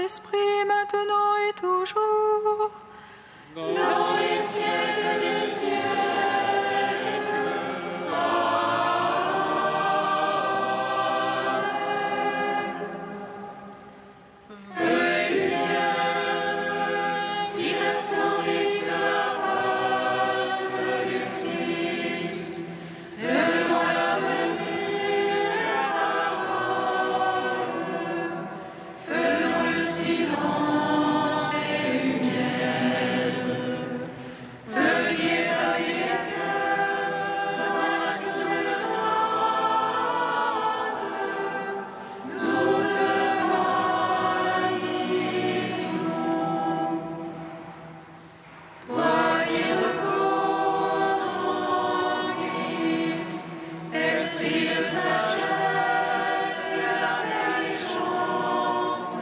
Saint-Esprit, maintenant et toujours. Dans les siècles des siècles. Amen. Veuille lumière qui resplendisse sur la face du Christ, devant la venue de la parole, faisant le silence et lumière. Veuillez tailler le cœur dans l'action de grâce. Nous te magnifions. Toi qui reposes en Christ, esprit de sagesse et d'intelligence,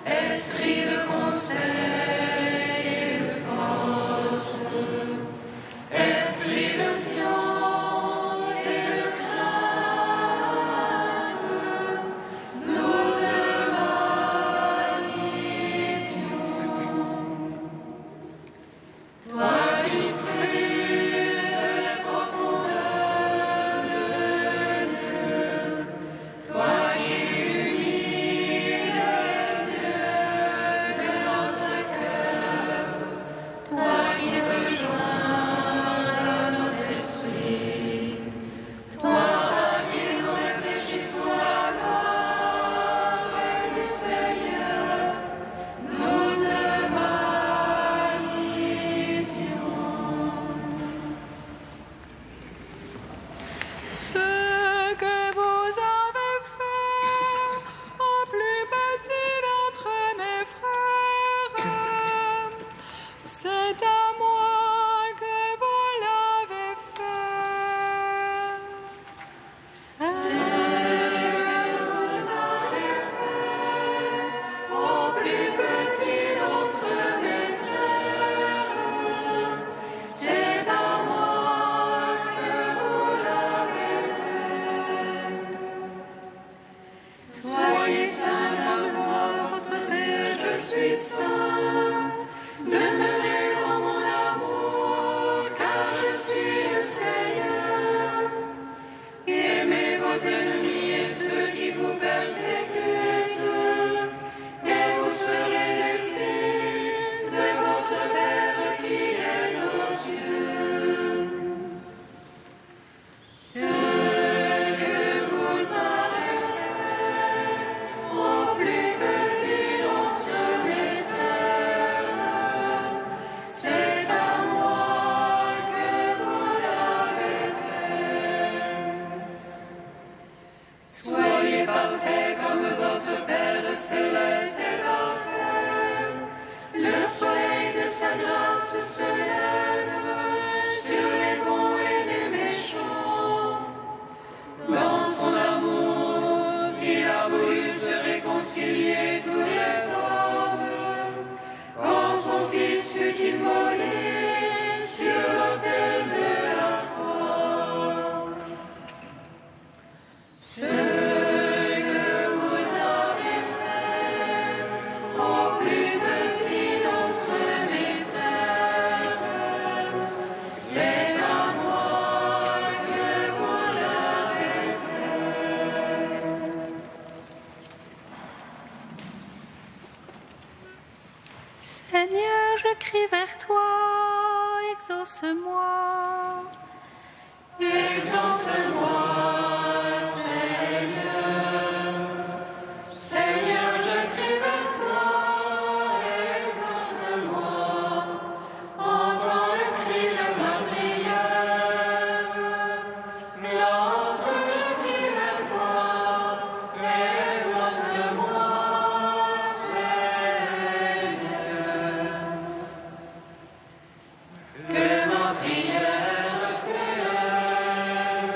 esprit de conseil et de force, esprit de science et de crainte, nous te magnifions. Toi qui scrutes les profondeurs de Dieu, toi qui illumines les yeux de notre cœur, toi qui te joins à notre esprit, toi qui nous réfléchissons à la gloire du Seigneur, nous te magnifions. Ce que vous avez fait au plus petit d'entre mes frères, c'est à moi que vous l'avez fait. Ce que vous avez fait au plus petit d'entre mes frères, c'est à moi que vous l'avez fait. Soyez saints comme moi, votre Père, je suis saint. Demeurez en mon amour, car je suis le Seigneur. Aimez vos ennemis et ceux qui vous persécutent, et vous serez les fils de votre Père qui est aux cieux. Ce que vous avez fait au plus petit d'entre mes frères, c'est à moi que vous l'avez fait. Soyez parfaits comme votre Père céleste est parfait. Le soleil de sa grâce se lève sur les bons et les méchants. Dans son amour, il a voulu se réconcilier tous les hommes. Quand son Fils fut immolé sur l'autel de la croix. Ce que vous avez fait au plus petit d'entre mes frères, c'est à moi que vous l'avez fait. Seigneur, je crie vers toi, exauce-moi. Exauce-moi, Seigneur. Seigneur, je crie vers toi, exauce-moi. Entends le cri de ma prière. Lorsque je crie vers toi, exauce-moi, Seigneur. Que ma prière s'élève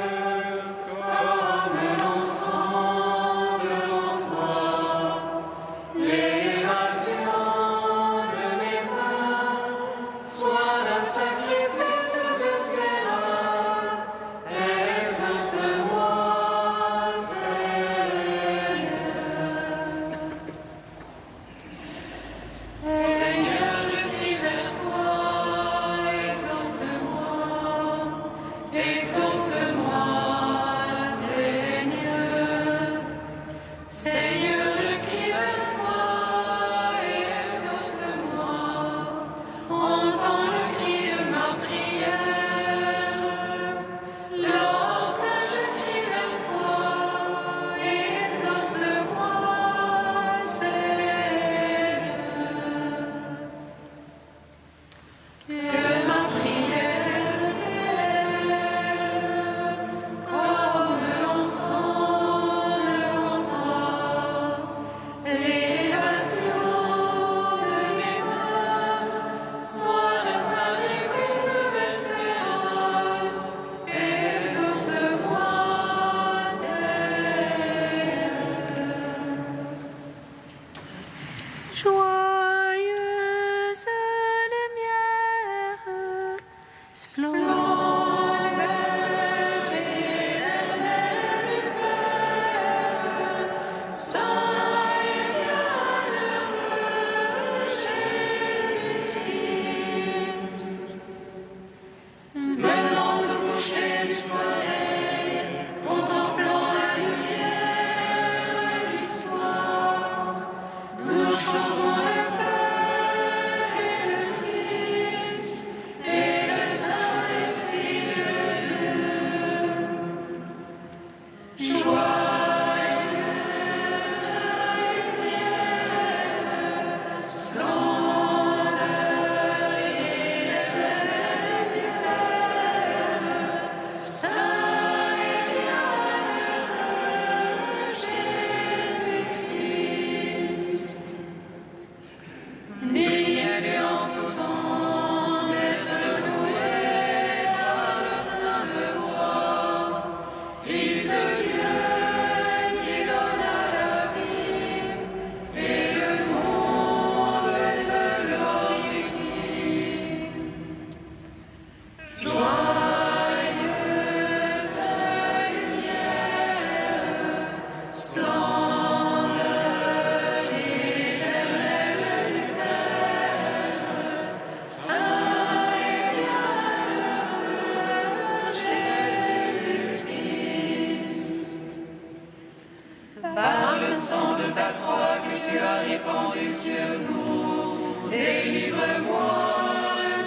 Par le sang de ta croix que tu as répandu sur nous, délivre-moi,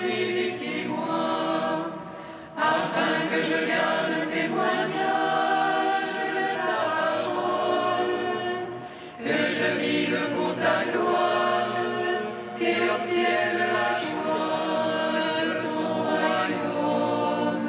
vivifie-moi, afin que je garde le témoignage de ta parole, que je vive pour ta gloire et obtienne la joie de ton royaume.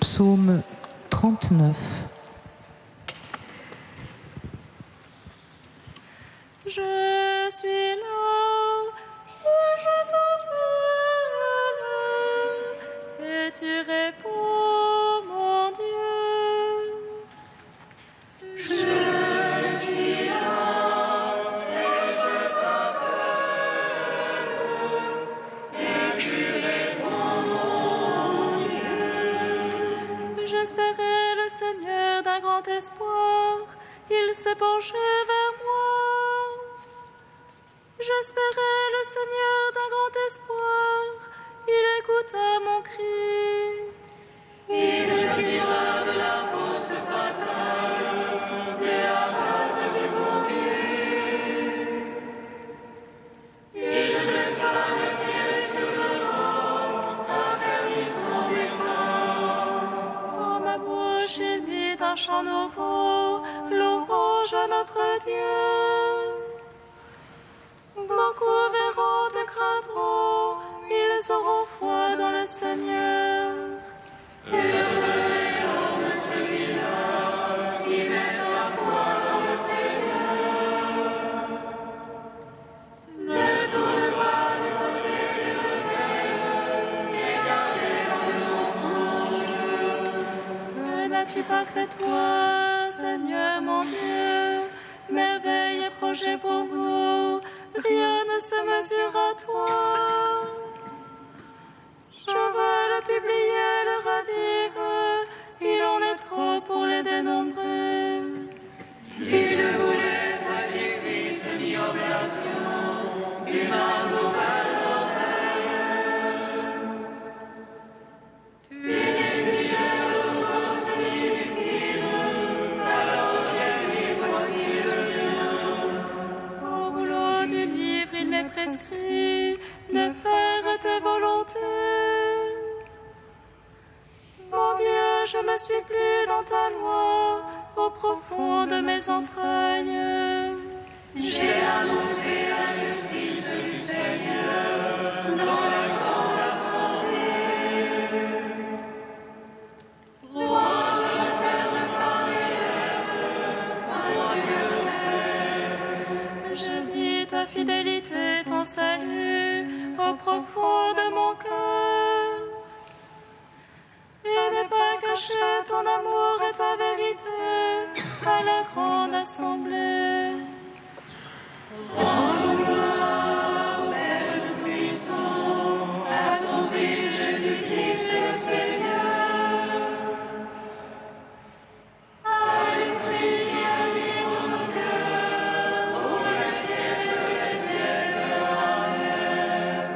Psaume 39. Je suis là, je t'appelle, et tu réponds, mon Dieu. Je suis là et je t'appelle, et tu réponds, mon Dieu. J'espérais le Seigneur d'un grand espoir, il s'est penché vers moi. J'espérais le Seigneur d'un grand espoir, il écouta mon cri. Il me tira de la fosse fatale, de la base du bourbier. Il dressa le pied sur le roc, affermissant mes pas. Dans ma bouche il mit un chant nouveau, louange à notre Dieu. Beaucoup verront et craindront, ils auront foi dans le Seigneur. Heureux est l'homme celui-là qui met sa foi dans le Seigneur. Ne tourne pas du côté des rebelles, égarés dans le mensonge. Que n'as-tu pas fait toi, Seigneur mon Dieu? Merveille et projet pour nous, rien ne se mesure à toi. Je veux le publier, le redire, il en est trop pour les dénombrer. Tu ne voulais sacrifice ni oblation, tu m'as ouvert l'oreille. Tu m'exigeais l'holocauste inutile, alors j'ai dit voici le mien. Au rouleau du livre, il m'est prescrit de faire tes volontés. Mon Dieu, je me suis plu dans ta loi, au profond de mes entrailles. J'ai annoncé la justice du Seigneur dans la grande assemblée. Roi, je ne ferme pas mes lèvres, toi tu le sais. Je dis ta fidélité, ton salut, au profond de mon cœur. Et n'est pas caché ton amour et ta vérité à la grande assemblée. Rends gloire au Père Tout-Puissant, à son Fils Jésus-Christ le Seigneur. À l'Esprit qui habite en nos cœurs, pour les siècles des siècles. Amen.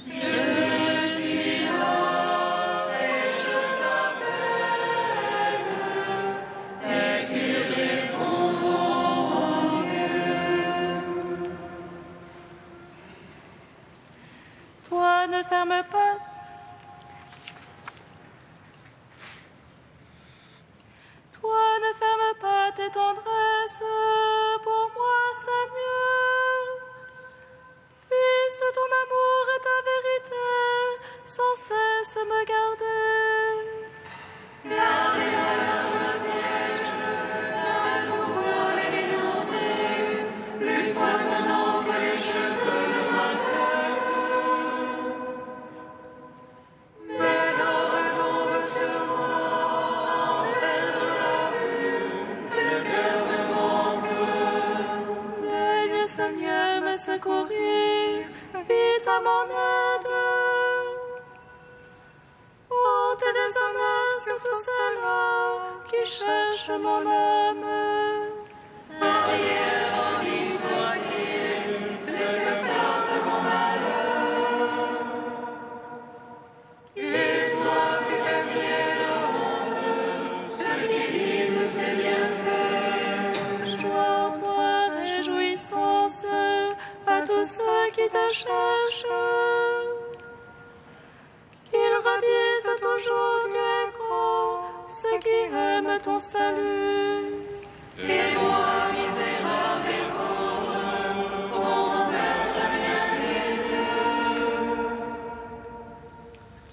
Je suis là et je t'appelle, et tu réponds, mon Dieu. Toi, ne ferme pas. Toi, ne ferme pas tes tendresses pour moi, Seigneur. Puisse ton amour et ta vérité sans cesse me garder. Car les malheurs me siègent, un nouveau les dénombrés, plus foisonnant que les cheveux de ma tête. Mes torts tombent sur moi, en perdre la vue, le cœur me manque. Daigne, Seigneur, me secourir, vite à mon aide. cherche mon âme. Arrière en lui soit-il, ce que flatte mon malheur. Qu'il soit superfié de honte, ceux qui disent ses bienfaits. Joie, toi, réjouissance à tous ceux qui te cherchent. Qu'ils ravissent toujours tu es grand, ceux qui aiment ton salut. Et moi, misérable et pauvre, mon maître bien-aimé.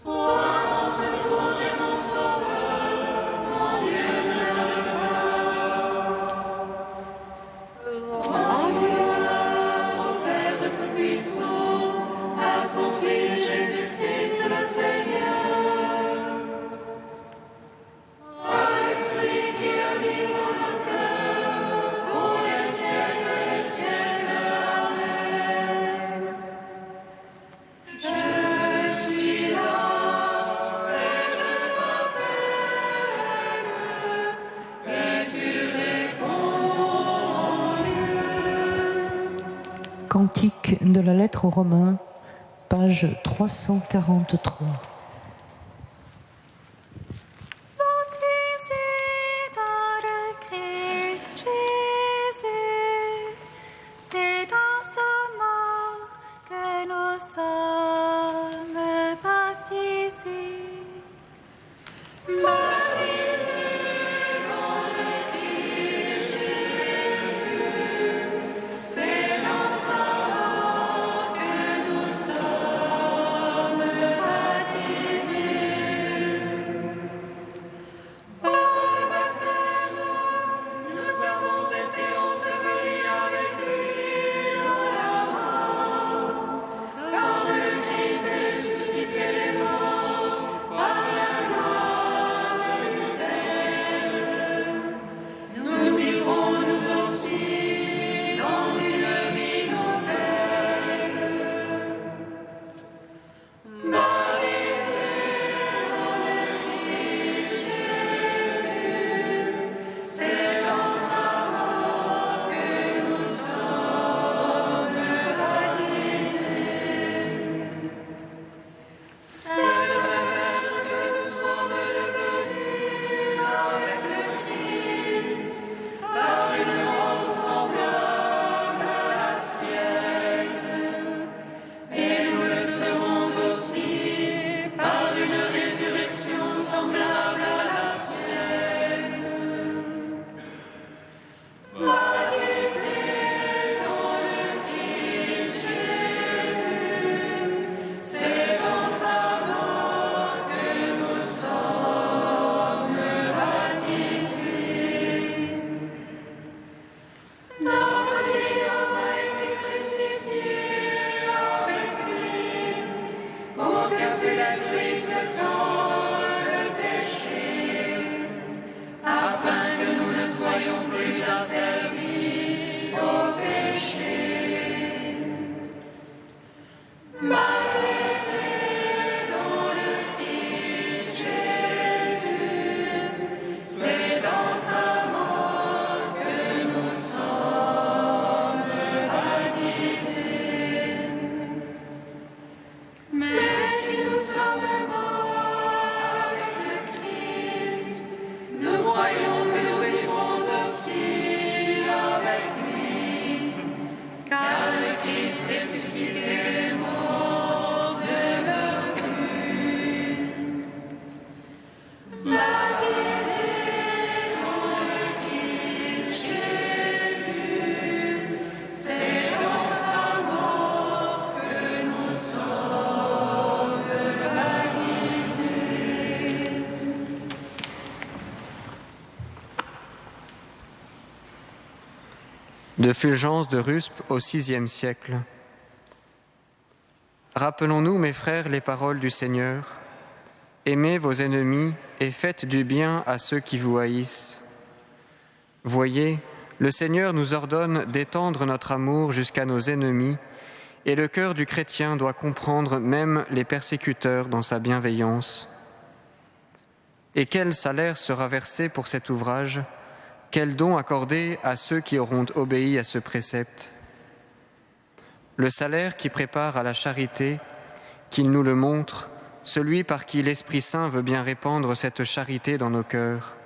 Toi, mon secours et mon sauveur, mon Dieu, ne tarde pas. En gloire au Père Tout-Puissant, à son Fils Jésus-Christ le Seigneur, à l'Esprit qui habite en nos cœurs, pour les siècles des siècles. Amen. Je suis là et je t'appelle, et tu réponds, Dieu. Cantique de la lettre aux Romains, page 343. Baptisés dans le Christ Jésus, c'est dans sa mort que nous sommes baptisés. C'est dans sa mort que nous sommes baptisés. Par le baptême, nous avons été ensevelis avec lui dans la mort, comme le Christ ressuscité des morts par la gloire du Père. Nous vivrons nous aussi dans une vie nouvelle. Baptisés dans le Christ Jésus, c'est dans sa mort que nous sommes baptisés. C'est le maître que nous sommes devenus avec le Christ, par une mort semblable à la sienne. Et nous le serons aussi par une résurrection semblable à la sienne. Baptisés dans le Christ Jésus, c'est dans sa mort que nous sommes baptisés. Notre Guillaume a été crucifié avec lui, pour que fût détruit ce corps le péché, afin que nous ne soyons plus asservis au péché. Baptisés dans le Christ Jésus, c'est dans sa mort que nous sommes baptisés. Mais si nous sommes morts avec le Christ, nous croyons que nous vivrons aussi avec lui, car le Christ ressuscité des morts demeure plus. Baptisés dans le Christ Jésus, c'est dans sa mort que nous sommes baptisés. De Fulgence de Ruspe au VIe siècle. Rappelons-nous, mes frères, les paroles du Seigneur. Aimez vos ennemis et faites du bien à ceux qui vous haïssent. Voyez, le Seigneur nous ordonne d'étendre notre amour jusqu'à nos ennemis, et le cœur du chrétien doit comprendre même les persécuteurs dans sa bienveillance. Et quel salaire sera versé pour cet ouvrage ? Quel don accorder à ceux qui auront obéi à ce précepte? Le salaire qui prépare à la charité, qu'il nous le montre, celui par qui l'Esprit Saint veut bien répandre cette charité dans nos cœurs.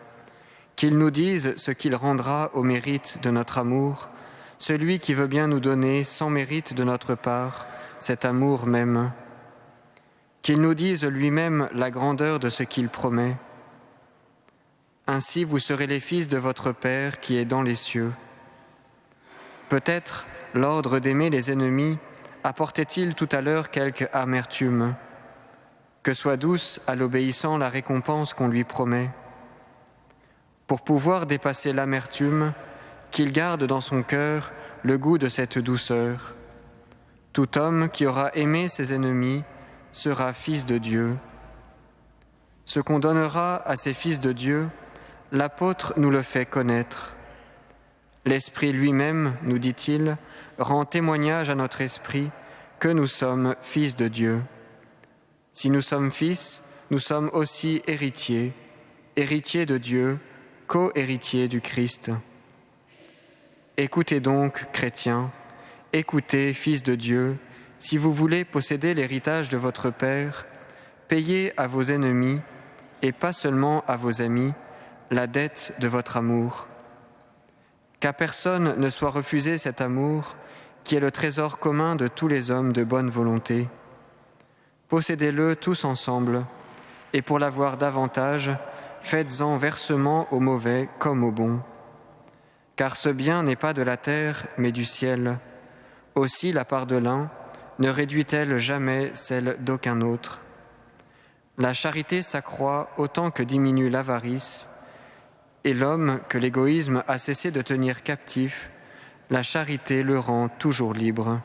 Qu'il nous dise ce qu'il rendra au mérite de notre amour, celui qui veut bien nous donner sans mérite de notre part cet amour même. Qu'il nous dise lui-même la grandeur de ce qu'il promet. Ainsi vous serez les fils de votre Père qui est dans les cieux. Peut-être l'ordre d'aimer les ennemis apportait-il tout à l'heure quelque amertume. Que soit douce à l'obéissant la récompense qu'on lui promet. Pour pouvoir dépasser l'amertume, qu'il garde dans son cœur le goût de cette douceur. Tout homme qui aura aimé ses ennemis sera fils de Dieu. Ce qu'on donnera à ces fils de Dieu, l'apôtre nous le fait connaître. L'Esprit lui-même, nous dit-il, rend témoignage à notre esprit que nous sommes fils de Dieu. Si nous sommes fils, nous sommes aussi héritiers, héritiers de Dieu, co-héritiers du Christ. Écoutez donc, chrétiens, écoutez, fils de Dieu, si vous voulez posséder l'héritage de votre Père, payez à vos ennemis, et pas seulement à vos amis, la dette de votre amour. Qu'à personne ne soit refusé cet amour, qui est le trésor commun de tous les hommes de bonne volonté. Possédez-le tous ensemble, et pour l'avoir davantage, faites-en versement au mauvais comme au bon. Car ce bien n'est pas de la terre, mais du ciel. Aussi la part de l'un ne réduit-elle jamais celle d'aucun autre. La charité s'accroît autant que diminue l'avarice, et l'homme que l'égoïsme a cessé de tenir captif, la charité le rend toujours libre.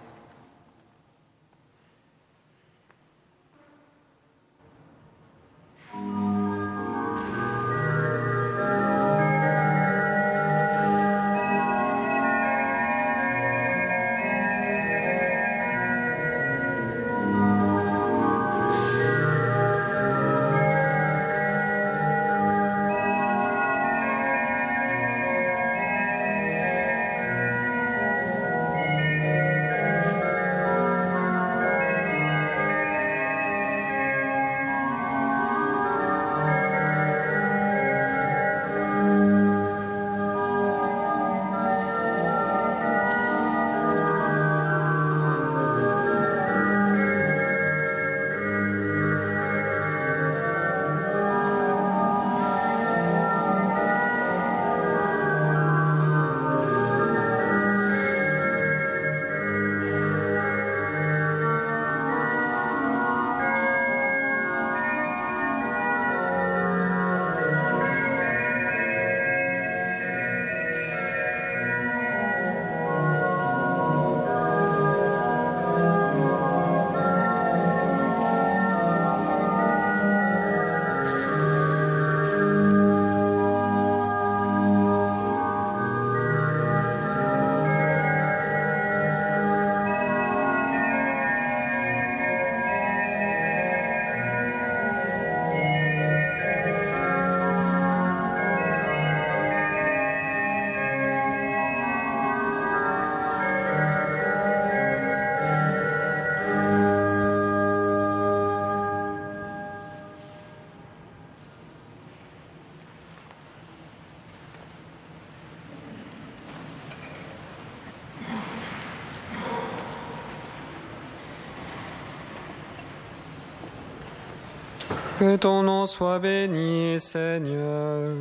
Que ton nom soit béni, Seigneur,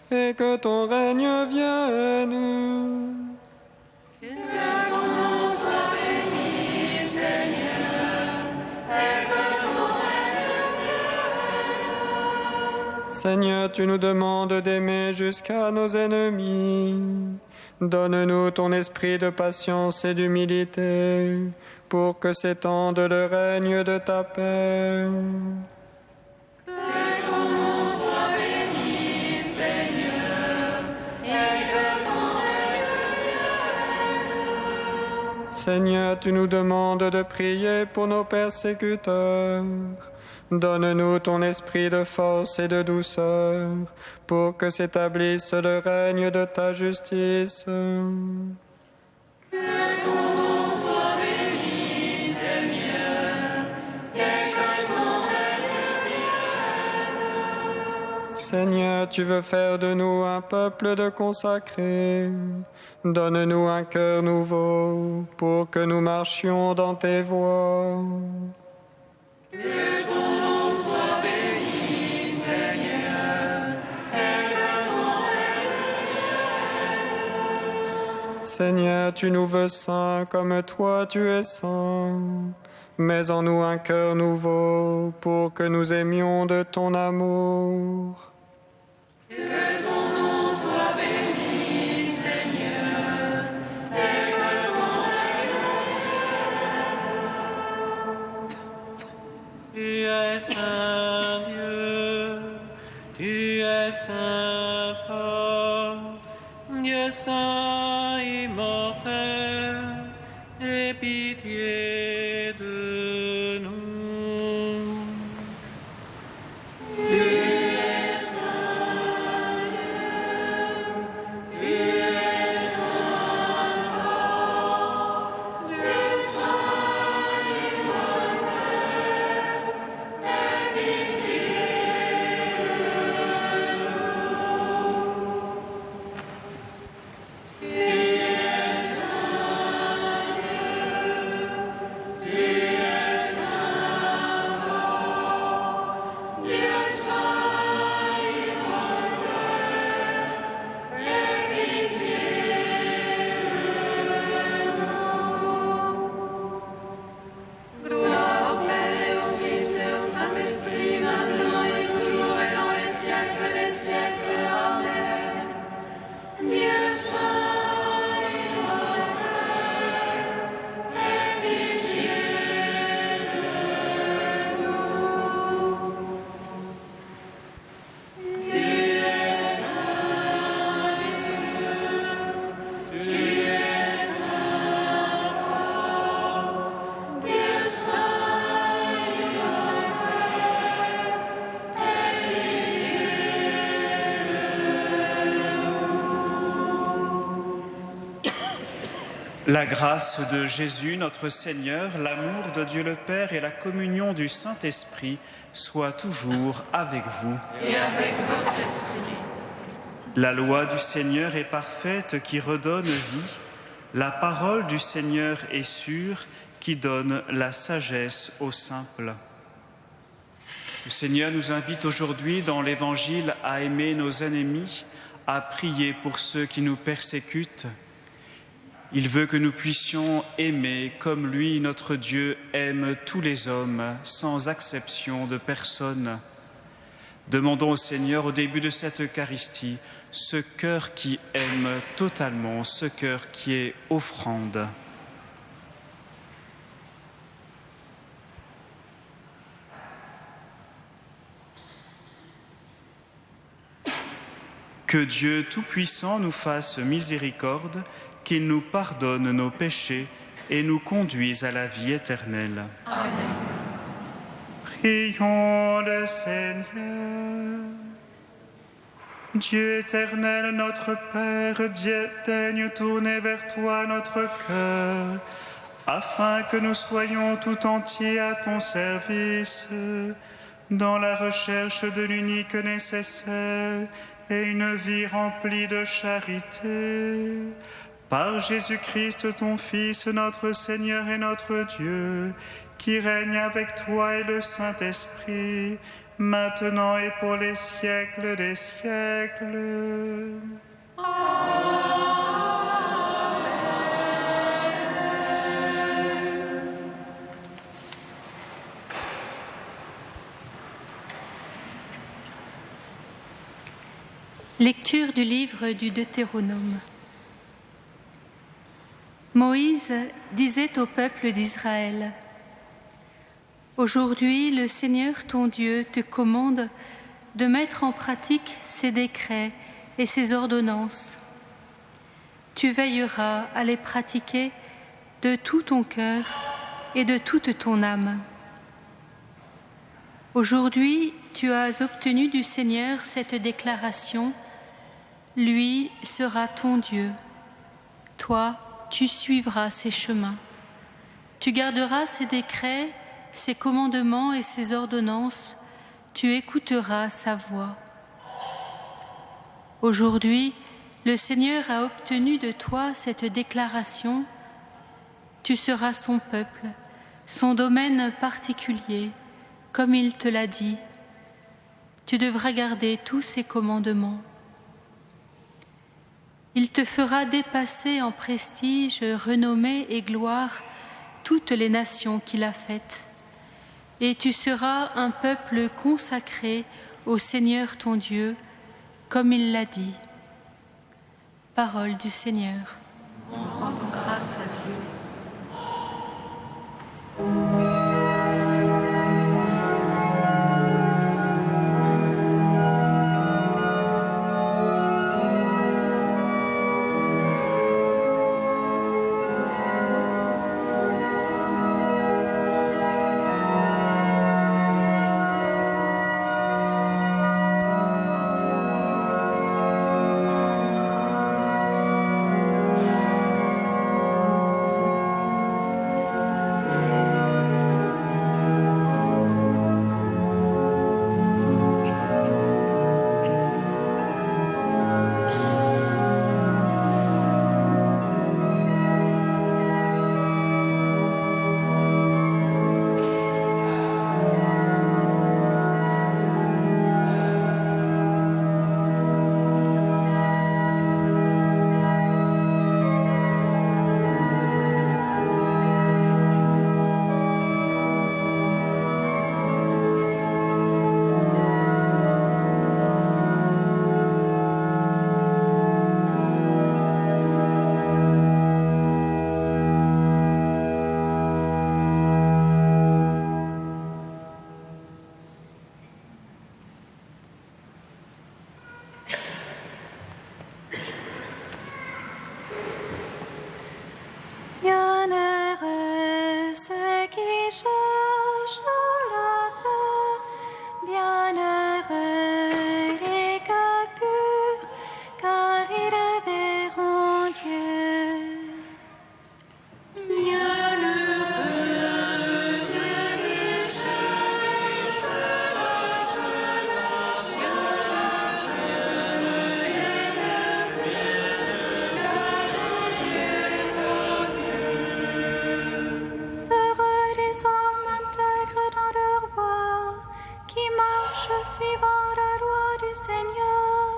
et que ton règne vienne. Que ton nom soit béni, Seigneur, et que ton règne vienne. Seigneur, tu nous demandes d'aimer jusqu'à nos ennemis. Donne-nous ton esprit de patience et d'humilité, pour que s'étende le règne de ta paix. Seigneur, tu nous demandes de prier pour nos persécuteurs. Donne-nous ton esprit de force et de douceur, pour que s'établisse le règne de ta justice. Que ton nom soit béni, Seigneur, et que ton règne vienne. Seigneur, tu veux faire de nous un peuple de consacrés. Donne-nous un cœur nouveau, pour que nous marchions dans tes voies. Que ton nom soit béni, Seigneur, et que ton règne vienne. Seigneur, tu nous veux saints comme toi tu es saint. Mets en nous un cœur nouveau pour que nous aimions de ton amour. Que ton nom soit béni, Seigneur, et que ton règne vienne. Tu es saint Dieu, tu es saint fort, Dieu saint immortel, aie pitié de nous. La grâce de Jésus, notre Seigneur, l'amour de Dieu le Père et la communion du Saint-Esprit soient toujours avec vous. Et avec votre esprit. La loi du Seigneur est parfaite qui redonne vie. La parole du Seigneur est sûre qui donne la sagesse aux simples. Le Seigneur nous invite aujourd'hui dans l'Évangile à aimer nos ennemis, à prier pour ceux qui nous persécutent. Il veut que nous puissions aimer comme lui, notre Dieu, aime tous les hommes, sans exception de personne. Demandons au Seigneur, au début de cette Eucharistie, ce cœur qui aime totalement, ce cœur qui est offrande. Que Dieu Tout-Puissant nous fasse miséricorde, qu'il nous pardonne nos péchés et nous conduise à la vie éternelle. Amen. Prions le Seigneur. Dieu éternel, notre Père, daigne tourner vers toi notre cœur, afin que nous soyons tout entiers à ton service, dans la recherche de l'unique nécessaire et une vie remplie de charité. Par Jésus-Christ, ton Fils, notre Seigneur et notre Dieu, qui règne avec toi et le Saint-Esprit, maintenant et pour les siècles des siècles. Lecture du livre du Deutéronome. Moïse disait au peuple d'Israël : Aujourd'hui, le Seigneur ton Dieu te commande de mettre en pratique ses décrets et ses ordonnances. Tu veilleras à les pratiquer de tout ton cœur et de toute ton âme. Aujourd'hui, tu as obtenu du Seigneur cette déclaration: lui sera ton Dieu. Toi, tu suivras ses chemins. Tu garderas ses décrets, ses commandements et ses ordonnances. Tu écouteras sa voix. Aujourd'hui, le Seigneur a obtenu de toi cette déclaration: tu seras son peuple, son domaine particulier, comme il te l'a dit. Tu devras garder tous ses commandements. Il te fera dépasser en prestige, renommée et gloire toutes les nations qu'il a faites. Et tu seras un peuple consacré au Seigneur ton Dieu, comme il l'a dit. Parole du Seigneur. Rendons grâce à Dieu. Suivant la loi du Seigneur,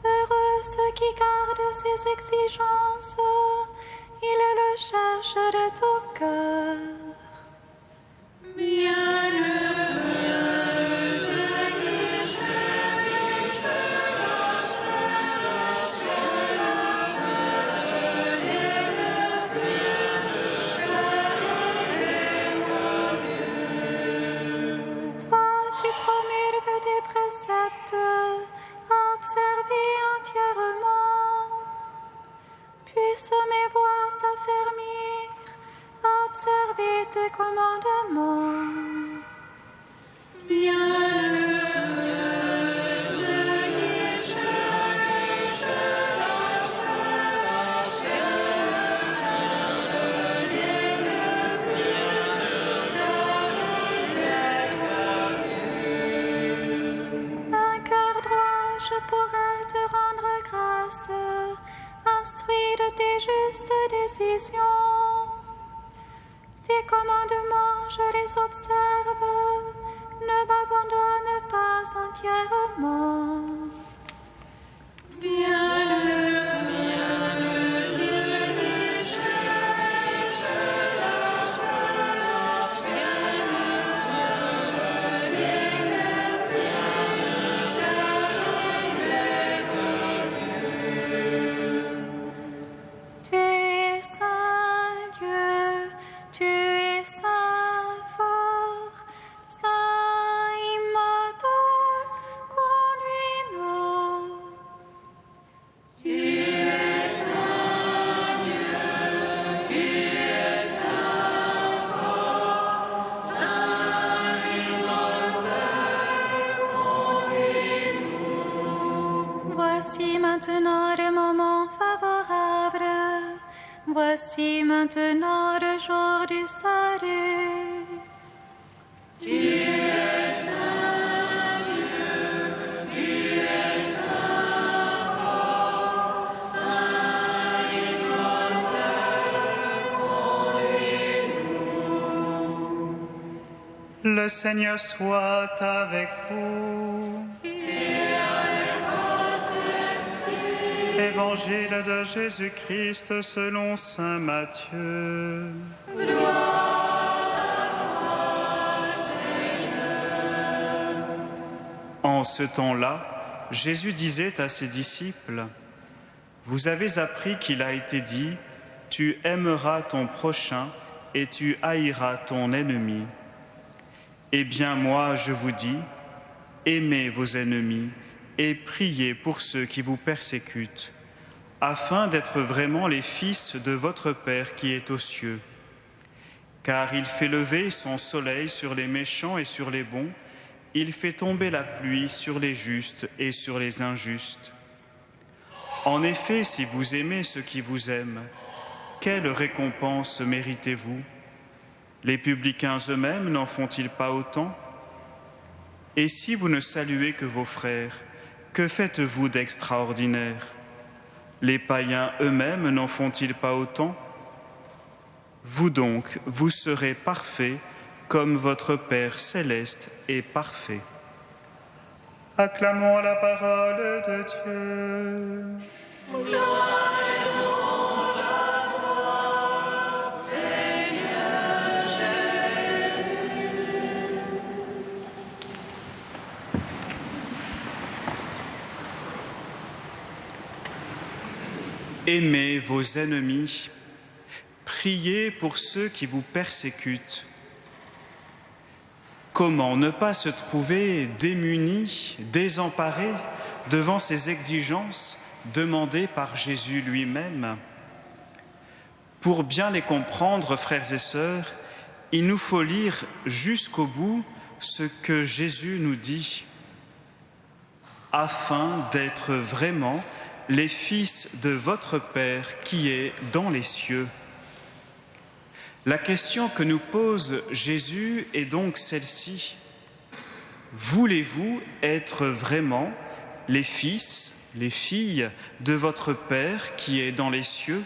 heureux ceux qui gardent ses exigences, il le cherche de tout cœur. Bienheureux ceux qui cherchent Tu promulgues des préceptes, observés entièrement. Puissent mes voix s'affermir, observer tes commandements. Bienheureux ceux qui cherchent Un cœur droit, je pourrais te rendre grâce, instruit de tes justes décisions. Tes commandements, je les observe, ne m'abandonne pas entièrement. Bienheureux ceux qui cherchent Tu es saint Dieu, tu es saint fort, saint immortel, voici maintenant le jour du salut. Tu es saint Dieu, tu es saint fort, saint immortel, conduis-nous. Le Seigneur soit avec vous. Et avec votre esprit. Évangile de Jésus-Christ selon saint Matthieu. En ce temps-là, Jésus disait à ses disciples, « Vous avez appris qu'il a été dit, tu aimeras ton prochain et tu haïras ton ennemi. Eh bien moi, je vous dis, aimez vos ennemis et priez pour ceux qui vous persécutent, afin d'être vraiment les fils de votre Père qui est aux cieux. Car il fait lever son soleil sur les méchants et sur les bons, il fait tomber la pluie sur les justes et sur les injustes. En effet, si vous aimez ceux qui vous aiment, quelle récompense méritez-vous? Les publicains eux-mêmes n'en font-ils pas autant? Et si vous ne saluez que vos frères, que faites-vous d'extraordinaire? Les païens eux-mêmes n'en font-ils pas autant? Vous donc, vous serez parfaits, comme votre Père céleste est parfait. Acclamons la parole de Dieu. Gloire et louange à toi, Seigneur Jésus. Aimez vos ennemis, priez pour ceux qui vous persécutent. Comment ne pas se trouver démuni, désemparé devant ces exigences demandées par Jésus lui-même? Pour bien les comprendre, frères et sœurs, il nous faut lire jusqu'au bout ce que Jésus nous dit, afin d'être vraiment les fils de votre Père qui est dans les cieux. La question que nous pose Jésus est donc celle-ci. Voulez-vous être vraiment les fils, les filles de votre Père qui est dans les cieux?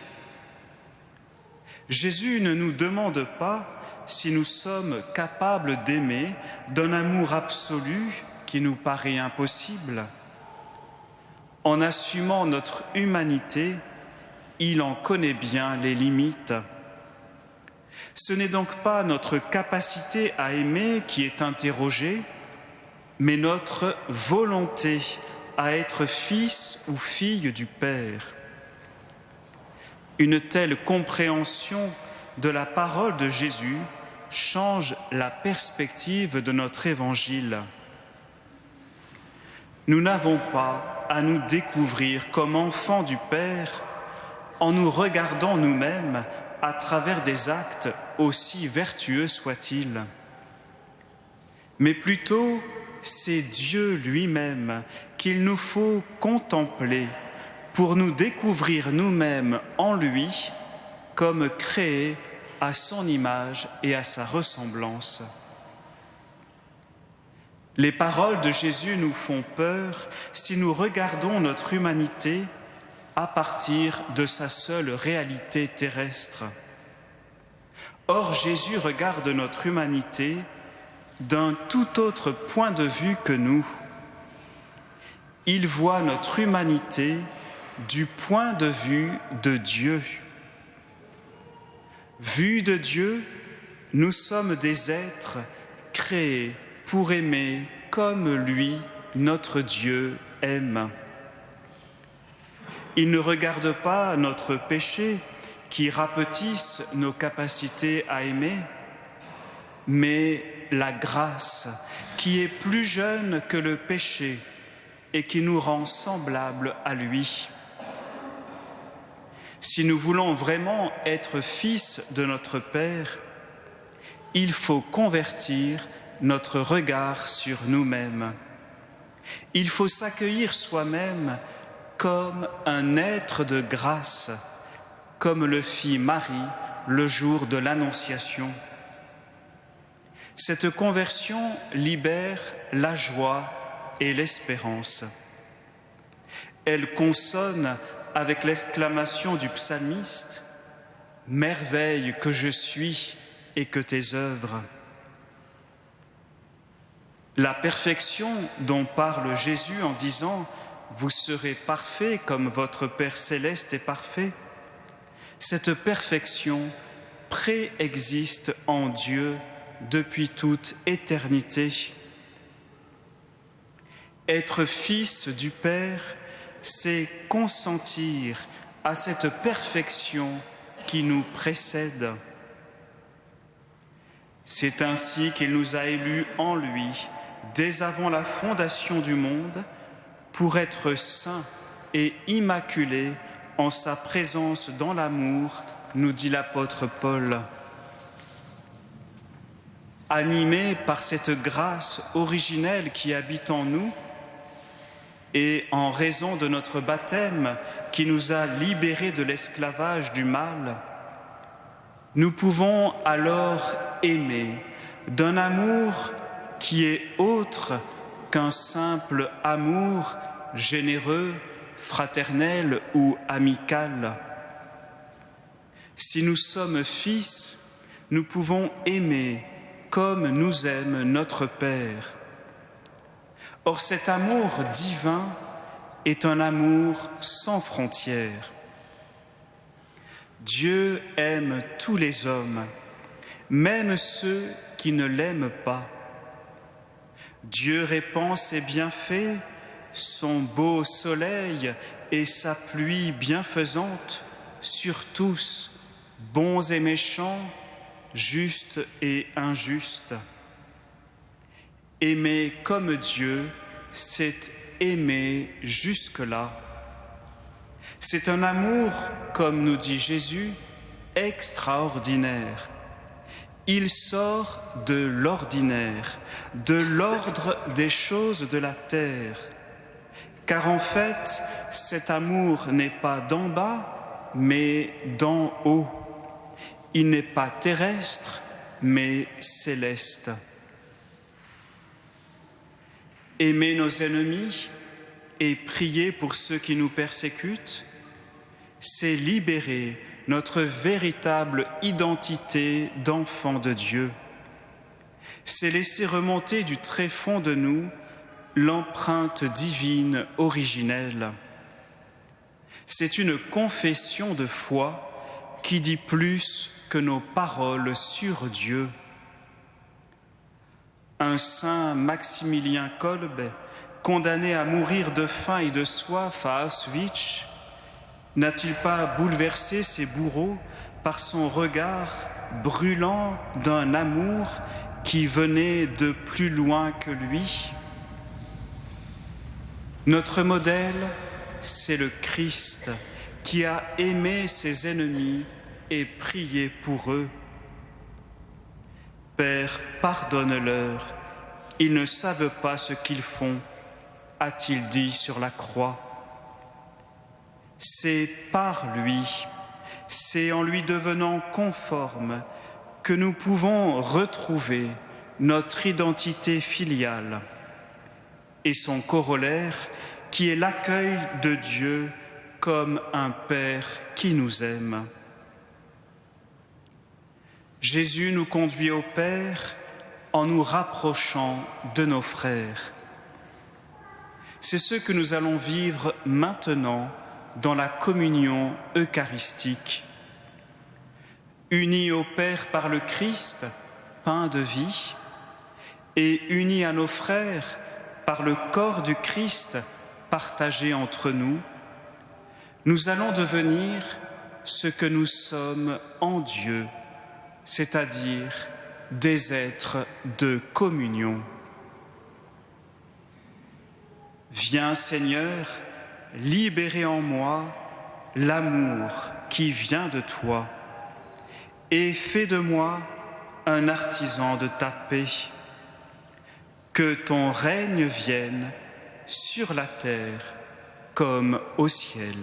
Jésus ne nous demande pas si nous sommes capables d'aimer d'un amour absolu qui nous paraît impossible. En assumant notre humanité, il en connaît bien les limites. Ce n'est donc pas notre capacité à aimer qui est interrogée, mais notre volonté à être fils ou fille du Père. Une telle compréhension de la parole de Jésus change la perspective de notre évangile. Nous n'avons pas à nous découvrir comme enfants du Père en nous regardant nous-mêmes à travers des actes aussi vertueux soient-ils. Mais plutôt, c'est Dieu lui-même qu'il nous faut contempler pour nous découvrir nous-mêmes en lui comme créés à son image et à sa ressemblance. Les paroles de Jésus nous font peur si nous regardons notre humanité à partir de sa seule réalité terrestre. Or, Jésus regarde notre humanité d'un tout autre point de vue que nous. Il voit notre humanité du point de vue de Dieu. Vus de Dieu, nous sommes des êtres créés pour aimer comme lui, notre Dieu, aime. Il ne regarde pas notre péché qui rapetisse nos capacités à aimer, mais la grâce qui est plus jeune que le péché et qui nous rend semblables à lui. Si nous voulons vraiment être fils de notre Père, il faut convertir notre regard sur nous-mêmes. Il faut s'accueillir soi-même comme un être de grâce, comme le fit Marie le jour de l'Annonciation. Cette conversion libère la joie et l'espérance. Elle consonne avec l'exclamation du psalmiste « Merveille que je suis et que tes œuvres ». La perfection dont parle Jésus en disant « Vous serez parfaits comme votre Père céleste est parfait », cette perfection préexiste en Dieu depuis toute éternité. Être fils du Père, c'est consentir à cette perfection qui nous précède. C'est ainsi qu'il nous a élus en lui, dès avant la fondation du monde, pour être saints et immaculés en sa présence dans l'amour, nous dit l'apôtre Paul. Animés par cette grâce originelle qui habite en nous, et en raison de notre baptême qui nous a libérés de l'esclavage du mal, nous pouvons alors aimer d'un amour qui est autre qu'un simple amour généreux, fraternel ou amical. Si nous sommes fils, nous pouvons aimer comme nous aime notre Père. Or, cet amour divin est un amour sans frontières. Dieu aime tous les hommes, même ceux qui ne l'aiment pas. Dieu répand ses bienfaits, son beau soleil et sa pluie bienfaisante sur tous, bons et méchants, justes et injustes. Aimer comme Dieu, c'est aimer jusque-là. C'est un amour, comme nous dit Jésus, extraordinaire. Il sort de l'ordinaire, de l'ordre des choses de la terre. Car en fait, cet amour n'est pas d'en bas, mais d'en haut. Il n'est pas terrestre, mais céleste. Aimer nos ennemis et prier pour ceux qui nous persécutent, c'est libérer notre véritable identité d'enfant de Dieu. C'est laisser remonter du tréfonds de nous l'empreinte divine originelle. C'est une confession de foi qui dit plus que nos paroles sur Dieu. Un saint Maximilien Kolbe, condamné à mourir de faim et de soif à Auschwitz, n'a-t-il pas bouleversé ses bourreaux par son regard brûlant d'un amour qui venait de plus loin que lui? Notre modèle, c'est le Christ qui a aimé ses ennemis et prié pour eux. Père, pardonne-leur, ils ne savent pas ce qu'ils font, a-t-il dit sur la croix. C'est par lui, c'est en lui devenant conforme que nous pouvons retrouver notre identité filiale et son corollaire qui est l'accueil de Dieu comme un Père qui nous aime. Jésus nous conduit au Père en nous rapprochant de nos frères. C'est ce que nous allons vivre maintenant dans la communion eucharistique. Unis au Père par le Christ, pain de vie, et unis à nos frères par le corps du Christ partagé entre nous, nous allons devenir ce que nous sommes en Dieu, c'est-à-dire des êtres de communion. Viens Seigneur, libérer en moi l'amour qui vient de toi et fais de moi un artisan de ta paix. Que ton règne vienne sur la terre comme au ciel.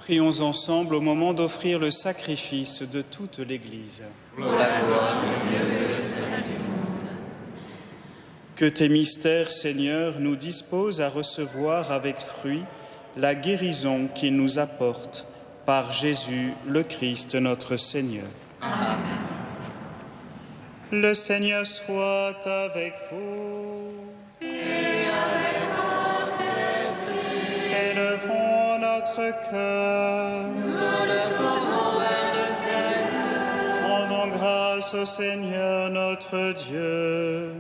Prions ensemble au moment d'offrir le sacrifice de toute l'Église. Pour la gloire de Dieu et le salut du monde. Que tes mystères, Seigneur, nous disposent à recevoir avec fruit la guérison qu'ils nous apportent par Jésus le Christ notre Seigneur. Amen. Le Seigneur soit avec vous. Et avec votre esprit. Élevons notre cœur. Nous le tournons vers le Seigneur. Rendons grâce au Seigneur notre Dieu.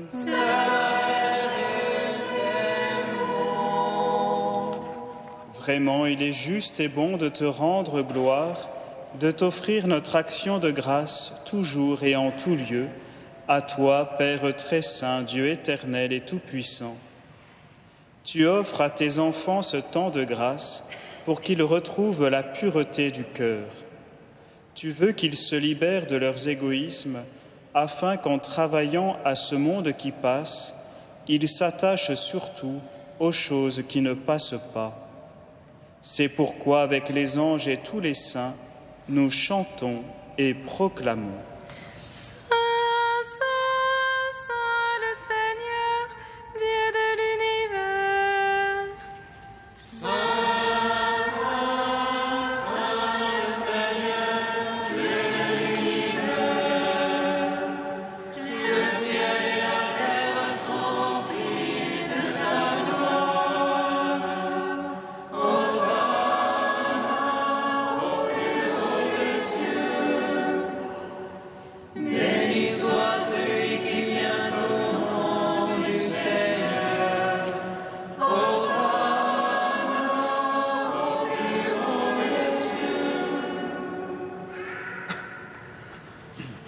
Vraiment, il est juste et bon de te rendre gloire, de t'offrir notre action de grâce, toujours et en tout lieu, à toi, Père très saint, Dieu éternel et tout-puissant. Tu offres à tes enfants ce temps de grâce pour qu'ils retrouvent la pureté du cœur. Tu veux qu'ils se libèrent de leurs égoïsmes, afin qu'en travaillant à ce monde qui passe, ils s'attachent surtout aux choses qui ne passent pas. C'est pourquoi, avec les anges et tous les saints, nous chantons et proclamons. Saint, Saint, Saint le Seigneur, Dieu de l'univers.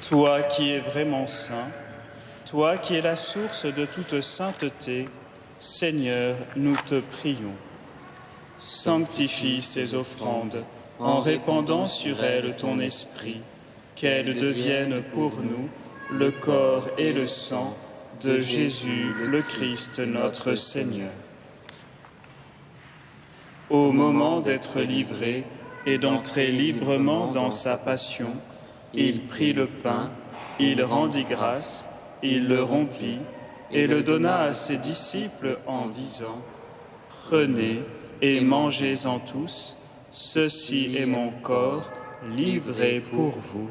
Toi qui es vraiment saint, toi qui es la source de toute sainteté, Seigneur, nous te prions. Sanctifie ces offrandes en répandant sur elles ton esprit, qu'elles deviennent pour nous le corps et le sang de Jésus le Christ notre Seigneur. Au moment d'être livré et d'entrer librement dans sa passion, il prit le pain, il rendit grâce, il le rompit et le donna à ses disciples en disant : « Prenez et mangez-en tous, ceci est mon corps livré pour vous. »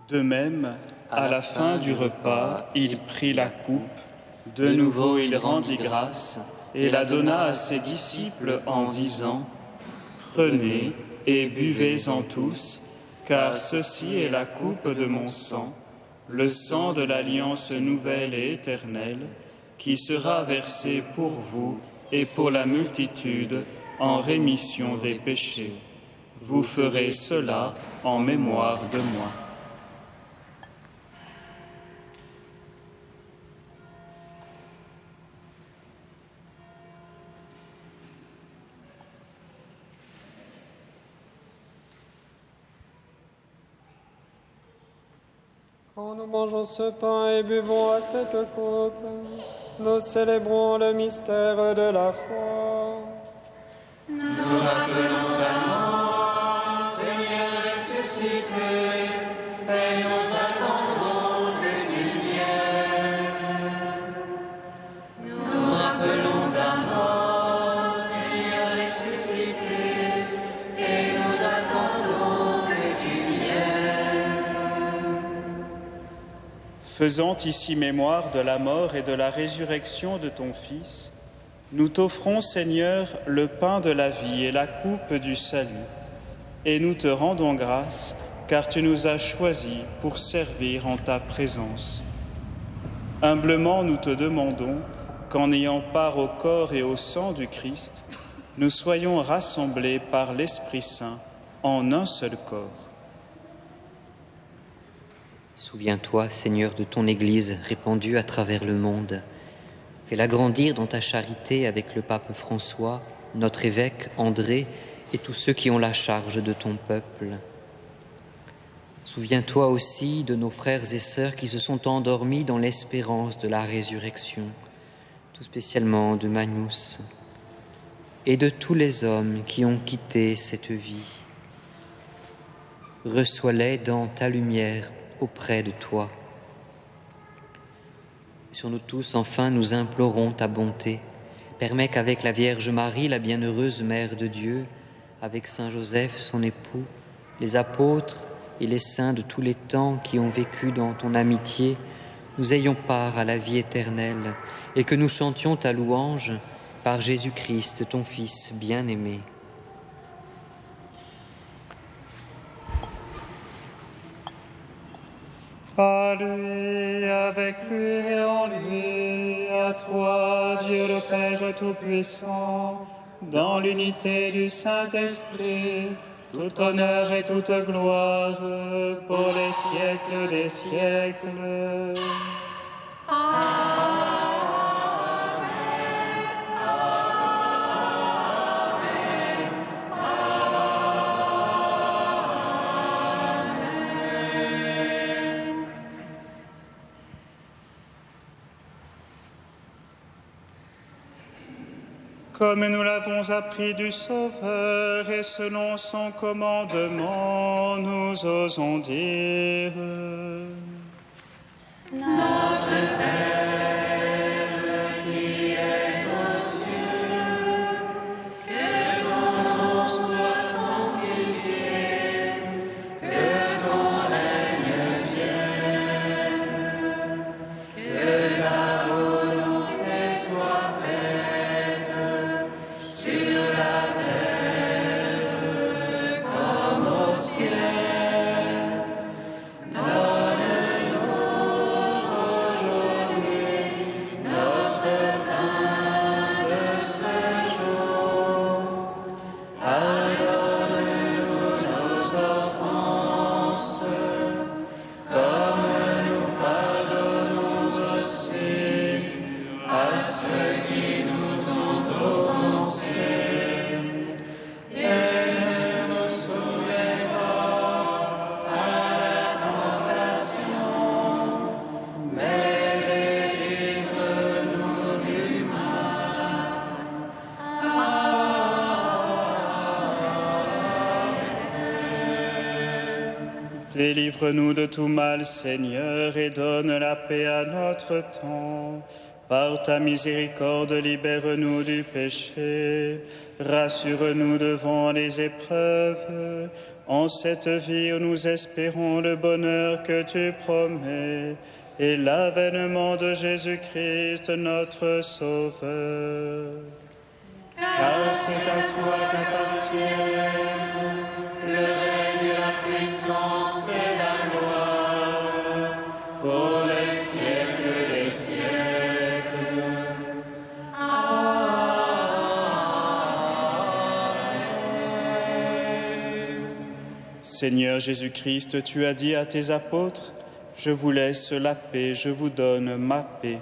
De même, à la fin du repas, il prit la coupe, de nouveau il rendit grâce et la donna à ses disciples en disant : « Prenez et buvez-en tous, car ceci est la coupe de mon sang, le sang de l'alliance nouvelle et éternelle, qui sera versé pour vous et pour la multitude en rémission des péchés. Vous ferez cela en mémoire de moi. » Quand nous mangeons ce pain et buvons à cette coupe, nous célébrons le mystère de la foi. Nous rappelons ta mort, Seigneur ressuscité, et nous attendons que tu viennes. Nous rappelons ta mort, Seigneur ressuscité, et nous attendons que tu viennes. Faisant ici mémoire de la mort et de la résurrection de ton Fils, nous t'offrons, Seigneur, le pain de la vie et la coupe du salut, et nous te rendons grâce, car tu nous as choisis pour servir en ta présence. Humblement, nous te demandons qu'en ayant part au corps et au sang du Christ, nous soyons rassemblés par l'Esprit Saint en un seul corps. Souviens-toi, Seigneur, de ton Église répandue à travers le monde. Fais-la grandir dans ta charité avec le pape François, notre évêque André et tous ceux qui ont la charge de ton peuple. Souviens-toi aussi de nos frères et sœurs qui se sont endormis dans l'espérance de la résurrection, tout spécialement de Magnus, et de tous les hommes qui ont quitté cette vie. Reçois-les dans ta lumière auprès de toi. Sur nous tous, enfin, nous implorons ta bonté. Permets qu'avec la Vierge Marie, la bienheureuse Mère de Dieu, avec Saint Joseph, son époux, les apôtres et les saints de tous les temps qui ont vécu dans ton amitié, nous ayons part à la vie éternelle et que nous chantions ta louange par Jésus-Christ, ton Fils bien-aimé. Par lui, avec lui et en lui, à toi, Dieu le Père Tout-Puissant, dans l'unité du Saint-Esprit, tout honneur et toute gloire pour les siècles des siècles. Amen. Comme nous l'avons appris du Sauveur et selon son commandement, nous osons dire: Notre Père qui es aux cieux, que ton nom soit sanctifié, que ton règne vienne, que ta volonté soit faite sur la terre comme au ciel. Délivre-nous de tout mal, Seigneur, et donne la paix à notre temps. Par ta miséricorde, libère-nous du péché. Rassure-nous devant les épreuves. En cette vie où nous espérons le bonheur que tu promets et l'avènement de Jésus-Christ, notre Sauveur. Car c'est à toi qu'appartiennent le règne et la puissance et la gloire pour les siècles des siècles. Amen. Seigneur Jésus-Christ, tu as dit à tes apôtres: je vous laisse la paix, je vous donne ma paix.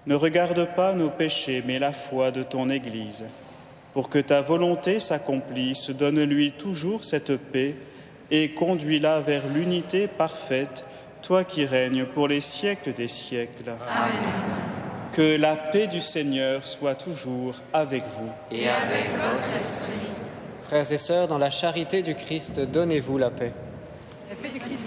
Ne regarde pas nos péchés, mais la foi de ton Église. Pour que ta volonté s'accomplisse, donne-lui toujours cette paix et conduis-la vers l'unité parfaite, toi qui règnes pour les siècles des siècles. Amen. Que la paix du Seigneur soit toujours avec vous. Et avec votre esprit. Frères et sœurs, dans la charité du Christ, donnez-vous la paix. La paix du Christ.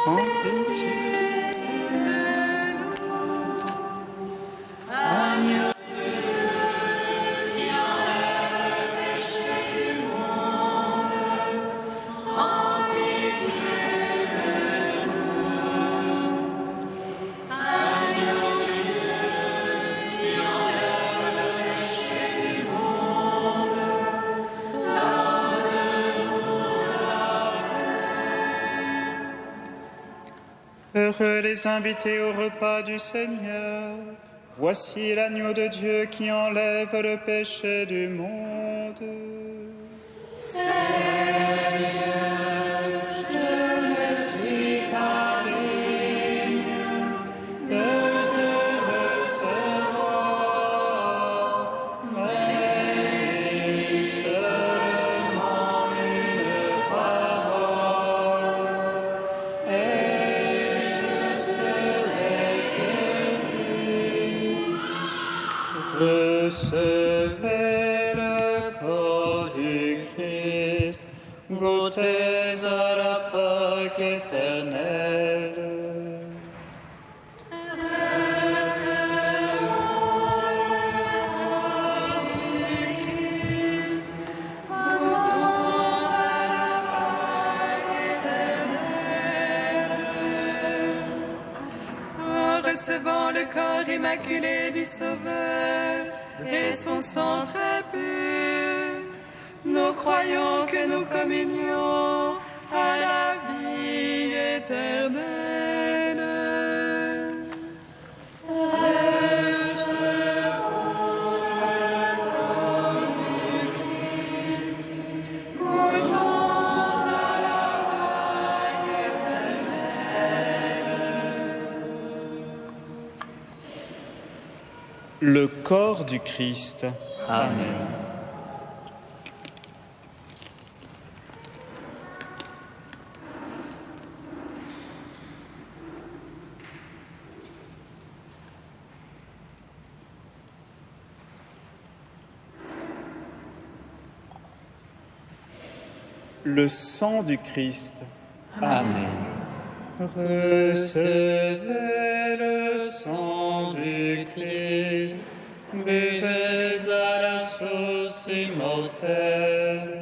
Prends pitié. Heureux les invités au repas du Seigneur. Voici l'agneau de Dieu qui enlève le péché du monde. Seigneur, je ne suis pas digne de te recevoir, mais dis seulement une parole et je serai guéri. Recevez le corps du Christ, goûtez à la Pâque éternelle. Recevant le corps immaculé du Sauveur et son sang très pur, nous croyons que nous communions à la vie éternelle. Recevons le corps du Christ, goûtons à la Pâque éternelle. Le corps du Christ. Amen. Le sang du Christ. Amen. Recevez le sang du Christ, buvez à la source immortelle.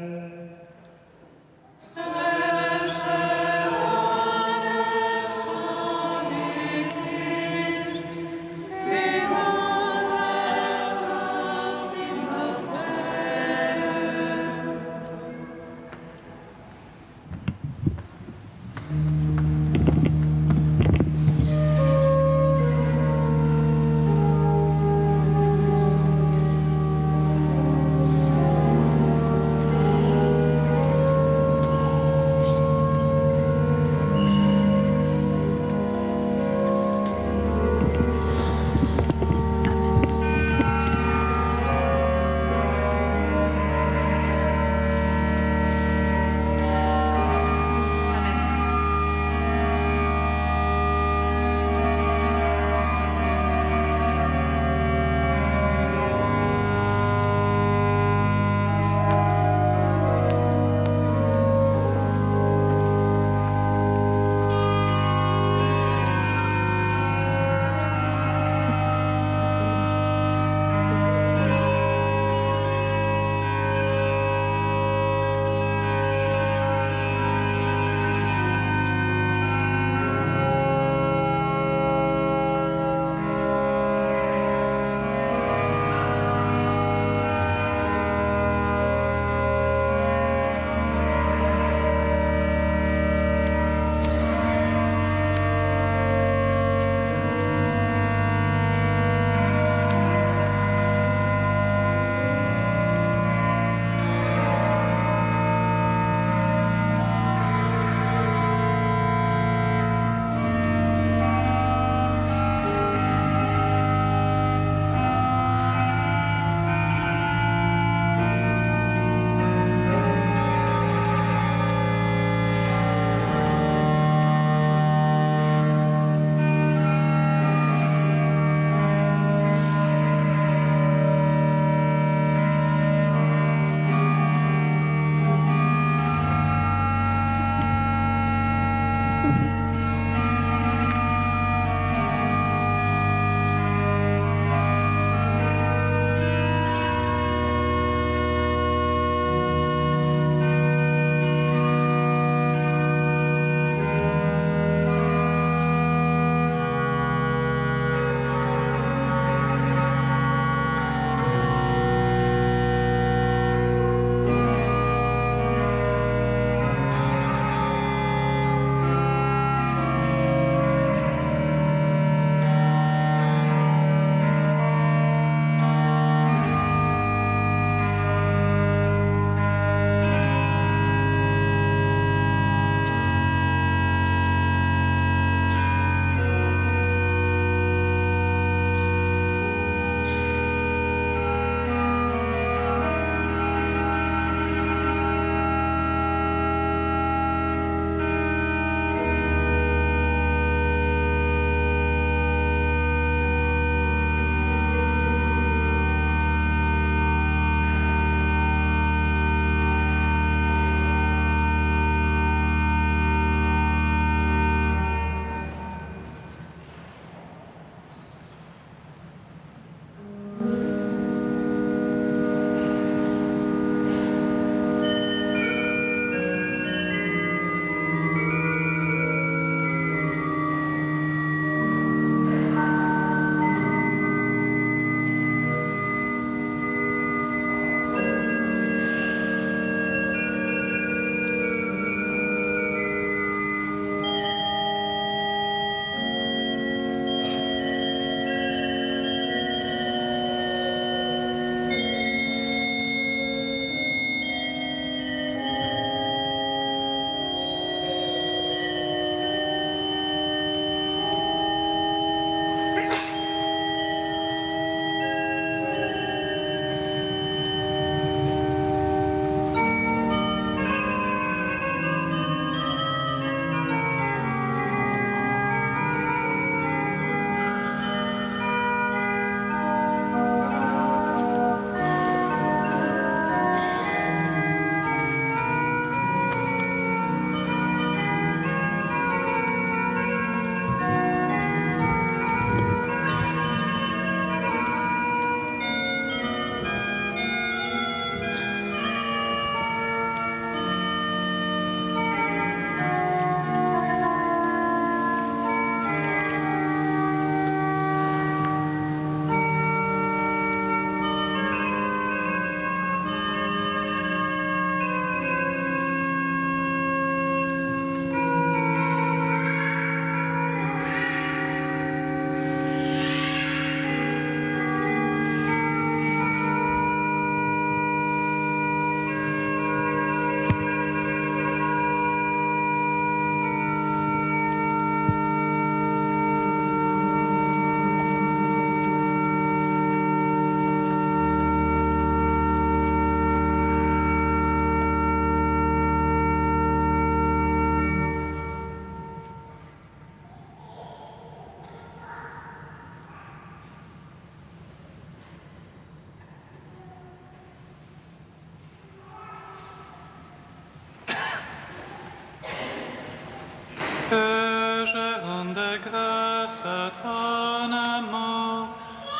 je rende grâce à ton amour.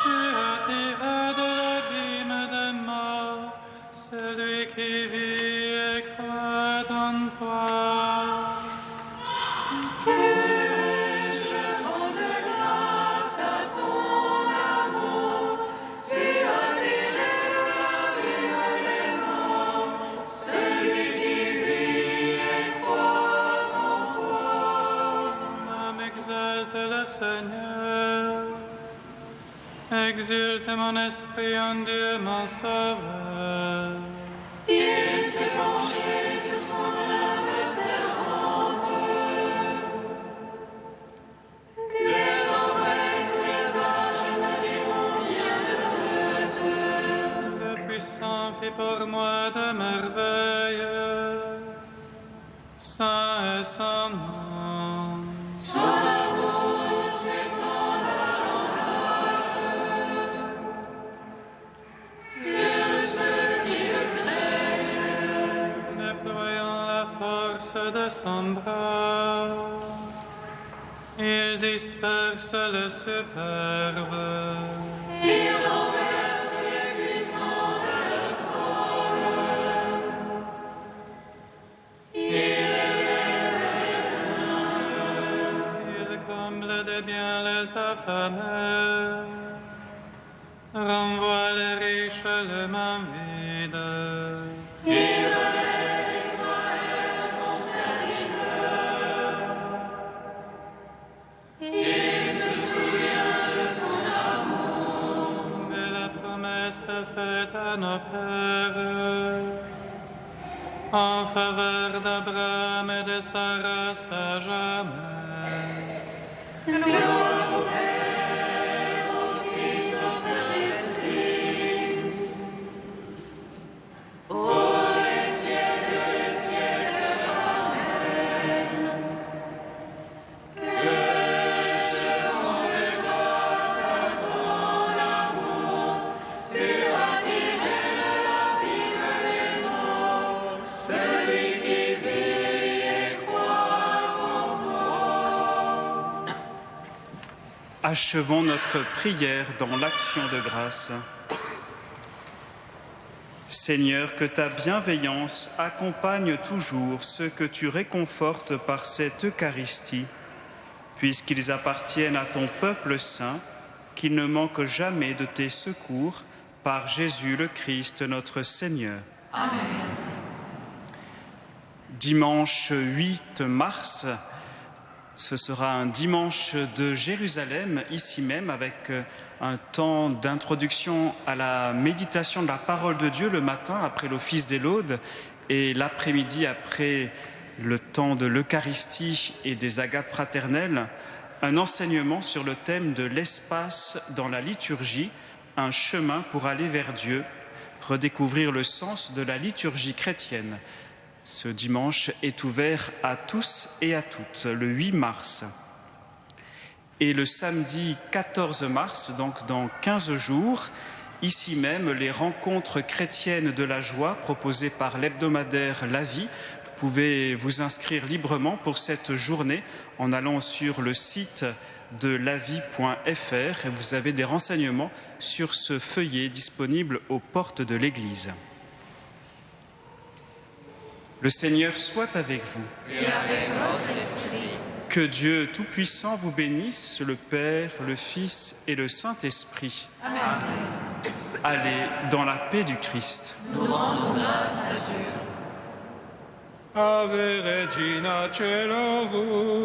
Tu as tiré de l'abîme des morts celui qui vit et croit en toi. Seigneur, exulte mon esprit en Dieu, mon Sauveur. Il s'est penché sur son humble servante. Désormais, tous les âges me diront bienheureuse. Le puissant fit pour moi de merveilles. Saint est son nom. Son amour s'étend d'âge en âge sur ceux qui le craignent. Déployant la force de son bras, il disperse le superbe. Il renverse les puissants de leur trône. Il comble de bien les affamés, renvoie les riches les mains vides. Il relève Israël, son serviteur. Il se souvient de son amour. De la promesse faite à nos pères, en faveur d'Abraham et de sa race à jamais. Gloire au Père, au Fils, au Saint-Esprit, pour les siècles des siècles. Amen. Que je rende grâce à ton amour. Tu as tiré de l'abîme les morts, celui qui vit et croit en toi. Achevons notre prière dans l'action de grâce. Seigneur, que ta bienveillance accompagne toujours ceux que tu réconfortes par cette Eucharistie, puisqu'ils appartiennent à ton peuple saint, qu'ils ne manquent jamais de tes secours, par Jésus le Christ, notre Seigneur. Amen. Dimanche 8 mars, ce sera un dimanche de Jérusalem, ici même, avec un temps d'introduction à la méditation de la parole de Dieu le matin après l'office des laudes et l'après-midi après le temps de l'Eucharistie et des agapes fraternelles, un enseignement sur le thème de l'espace dans la liturgie, un chemin pour aller vers Dieu, redécouvrir le sens de la liturgie chrétienne. Ce dimanche est ouvert à tous et à toutes, le 8 mars. Et le samedi 14 mars, donc dans 15 jours, ici même, les rencontres chrétiennes de la joie proposées par l'hebdomadaire La Vie. Vous pouvez vous inscrire librement pour cette journée en allant sur le site de lavie.fr et vous avez des renseignements sur ce feuillet disponible aux portes de l'église. Le Seigneur soit avec vous. Et avec votre esprit. Que Dieu Tout-Puissant vous bénisse, le Père, le Fils et le Saint-Esprit. Amen. Allez dans la paix du Christ. Nous rendons grâce à Dieu. Ave Regina Caelorum.